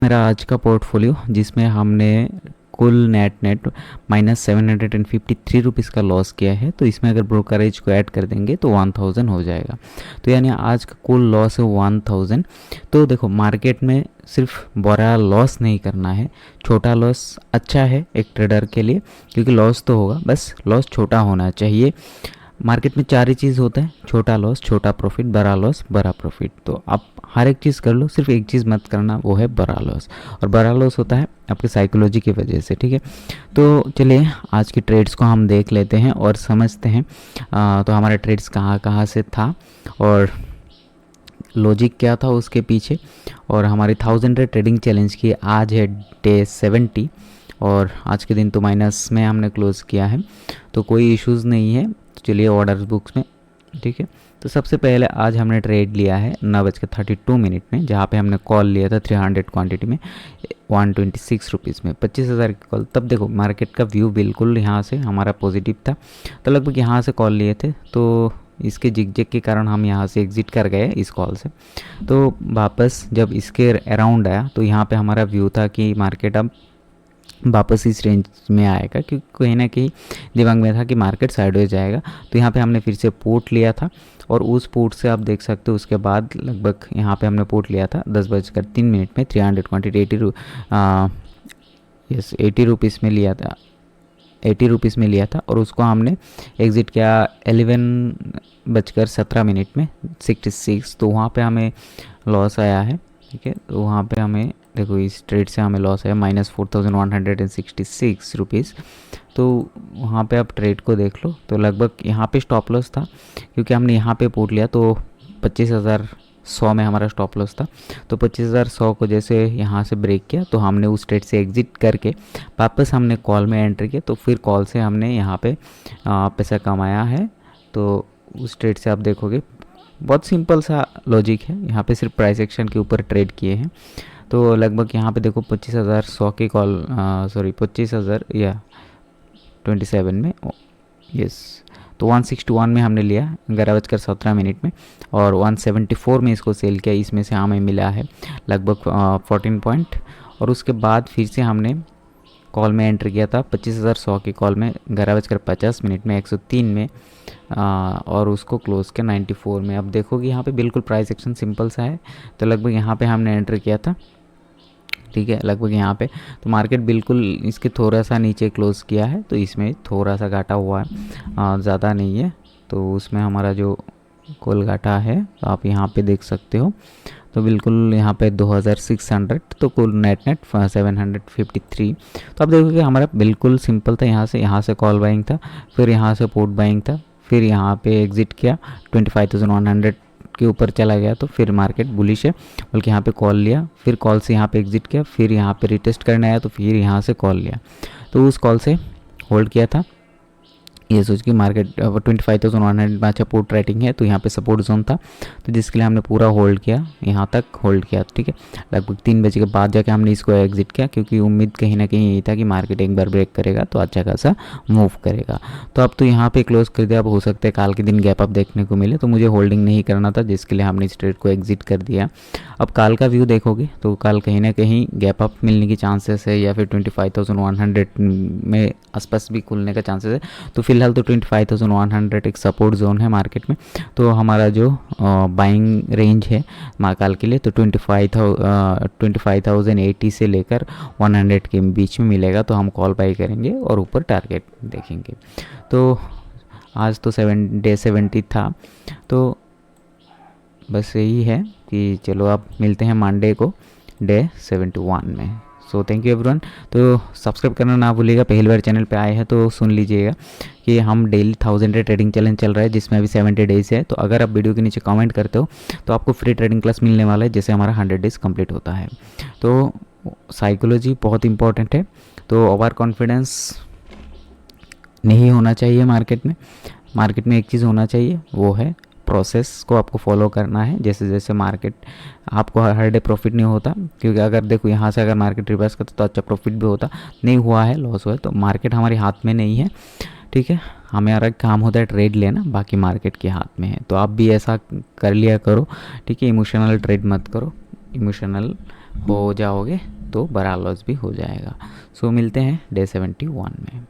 मेरा आज का पोर्टफोलियो जिसमें हमने कुल नेट -753 रुपीज़ का लॉस किया है। तो इसमें अगर ब्रोकरेज को ऐड कर देंगे तो 1000 हो जाएगा। तो यानी आज का कुल लॉस है 1000। तो देखो मार्केट में सिर्फ बड़ा लॉस नहीं करना है, छोटा लॉस अच्छा है एक ट्रेडर के लिए, क्योंकि लॉस तो होगा, बस लॉस छोटा होना चाहिए। मार्केट में चार ही चीज़ होता है, छोटा लॉस, छोटा प्रॉफिट, बड़ा लॉस, बड़ा प्रॉफिट। तो आप हर एक चीज़ कर लो, सिर्फ एक चीज़ मत करना, वो है बड़ा लॉस। और बड़ा लॉस होता है आपके साइकोलॉजी की वजह से, ठीक है। तो चलिए आज की ट्रेड्स को हम देख लेते हैं और समझते हैं। तो हमारा ट्रेड्स कहाँ कहाँ से था और लॉजिक क्या था उसके पीछे। और हमारी 1000 डे ट्रेडिंग चैलेंज की आज है डे 70 और आज के दिन तो माइनस में हमने क्लोज़ किया है, तो कोई इश्यूज़ नहीं है। तो चलिए ऑर्डर बुक्स में, ठीक है। तो सबसे पहले आज हमने ट्रेड लिया है 9:32 में, जहाँ पे हमने कॉल लिया था 300 क्वांटिटी में 126 रुपीज़ में 25,000 की कॉल। तब देखो मार्केट का व्यू बिल्कुल यहाँ से हमारा पॉजिटिव था, तो लगभग यहाँ से कॉल लिए थे। तो इसके जिग के कारण हम यहाँ से एग्ज़िट कर गए इस कॉल से। तो वापस जब इसके अराउंड आया तो यहाँ पे हमारा व्यू था कि मार्केट अब वापस इस रेंज में आएगा, क्योंकि कहीं ना कहीं दिमाग में था कि मार्केट साइडवेज जाएगा। तो यहाँ पे हमने फिर से पुट लिया था और उस पुट से आप देख सकते हो उसके बाद लगभग यहाँ पे हमने पुट लिया था 10:03 में 300 क्वान्टिटी 80 रुपीज़ में लिया था, 80 रुपीज़ में लिया था। और उसको हमने एग्ज़िट किया 11:17 में 66। तो वहाँ पे हमें लॉस आया है, ठीक है। तो वहाँ पे हमें देखो इस ट्रेड से हमें लॉस है -4166 रुपीज़। तो वहाँ पे आप ट्रेड को देख लो, तो लगभग यहाँ पे स्टॉप लॉस था, क्योंकि हमने यहाँ पे पुट लिया तो 25,100 में हमारा स्टॉप लॉस था। तो 25,100 को जैसे यहाँ से ब्रेक किया तो हमने उस ट्रेड से एग्ज़िट करके वापस हमने कॉल में एंटर किया। तो फिर कॉल से हमने यहाँ पे पैसा कमाया है। तो उस ट्रेड से आप देखोगे बहुत सिंपल सा लॉजिक है, यहाँ पे सिर्फ प्राइस एक्शन के ऊपर ट्रेड किए हैं। तो लगभग यहाँ पे देखो 25,100 की कॉल, सॉरी 25,000 या 27 में, यस। तो 161 में हमने लिया 11:17 में और 174 में इसको सेल किया। इसमें से हमें मिला है लगभग 14 पॉइंट। और उसके बाद फिर से हमने कॉल में एंटर किया था 25,100 की कॉल में 11:50 में 103 में, और उसको क्लोज़ किया 94 में। अब देखोगे यहाँ पे बिल्कुल प्राइस एक्शन सिंपल सा है। तो लगभग यहाँ पे हमने एंटर किया था, ठीक है, लगभग यहाँ पे। तो मार्केट बिल्कुल इसके थोड़ा सा नीचे क्लोज़ किया है, तो इसमें थोड़ा सा घाटा हुआ है, ज़्यादा नहीं है। तो उसमें हमारा जो कुल घाटा है तो आप यहाँ पे देख सकते हो। तो बिल्कुल यहाँ पे 2600, तो कुल नेट 753। तो आप देखोगे हमारा बिल्कुल सिंपल था। यहाँ से कॉल बाइंग था, फिर यहाँ से पुट बाइंग था, फिर यहाँ पे एग्ज़िट किया 25,100 के ऊपर चला गया। तो फिर मार्केट बुलिश है, बल्कि यहाँ पे कॉल लिया, फिर कॉल से यहाँ पे एग्ज़िट किया, फिर यहाँ पे रिटेस्ट करने आया तो फिर यहाँ से कॉल लिया। तो उस कॉल से होल्ड किया था, ये सोच कि मार्केट 25,100 में अच्छा पुट रेटिंग है, तो यहाँ पे सपोर्ट जोन था, तो जिसके लिए हमने पूरा होल्ड किया, यहाँ तक होल्ड किया, ठीक है। लगभग 3 बजे के बाद जाके हमने इसको एग्जिट किया, क्योंकि उम्मीद कहीं ना कहीं यही था कि मार्केट एक बार ब्रेक करेगा तो अच्छा खासा मूव करेगा। तो अब तो यहाँ पे क्लोज कर दिया। अब हो सकता है काल के दिन गैप अप देखने को मिले, तो मुझे होल्डिंग नहीं करना था, जिसके लिए हमने इस ट्रेड को एग्जिट कर दिया। अब काल का व्यू देखोगे तो काल कहीं ना कहीं गैप अप मिलने की चांसेस है, या फिर 25,100 में आसपास भी खुलने का चांसेस है। तो फिलहाल तो 25,100 एक सपोर्ट जोन है मार्केट में। तो हमारा जो बाइंग रेंज है महाकाल के लिए तो 25,080 से लेकर 100 के बीच में मिलेगा, तो हम कॉल बाई करेंगे और ऊपर टारगेट देखेंगे। तो आज तो डे 70 था, तो बस यही है कि चलो अब मिलते हैं मंडे को डे 71 में। So thank you everyone. तो सब्सक्राइब करना ना भूलिएगा, पहली बार चैनल पे आए हैं तो सुन लीजिएगा कि हम डेली 1000 डे ट्रेडिंग चैलेंज चल रहा है, जिसमें अभी 70 डेज़ है। तो अगर आप वीडियो के नीचे कमेंट करते हो तो आपको फ्री ट्रेडिंग क्लास मिलने वाला है, जैसे हमारा 100 डेज़ कंप्लीट होता है। तो साइकोलॉजी बहुत इंपॉर्टेंट है, तो ओवर कॉन्फिडेंस नहीं होना चाहिए मार्केट में एक चीज़ होना चाहिए, वो है प्रोसेस को आपको फॉलो करना है। जैसे जैसे मार्केट आपको हर डे प्रॉफिट नहीं होता, क्योंकि अगर देखो यहाँ से अगर मार्केट रिवर्स करता तो अच्छा प्रॉफिट भी होता, नहीं हुआ है, लॉस हुआ है। तो मार्केट हमारे हाथ में नहीं है, ठीक है। हमारा काम होता है ट्रेड लेना, बाकी मार्केट के हाथ में है। तो आप भी ऐसा कर लिया करो, ठीक है। इमोशनल ट्रेड मत करो, इमोशनल हो जाओगे तो बड़ा लॉस भी हो जाएगा। सो मिलते हैं डे 71 में।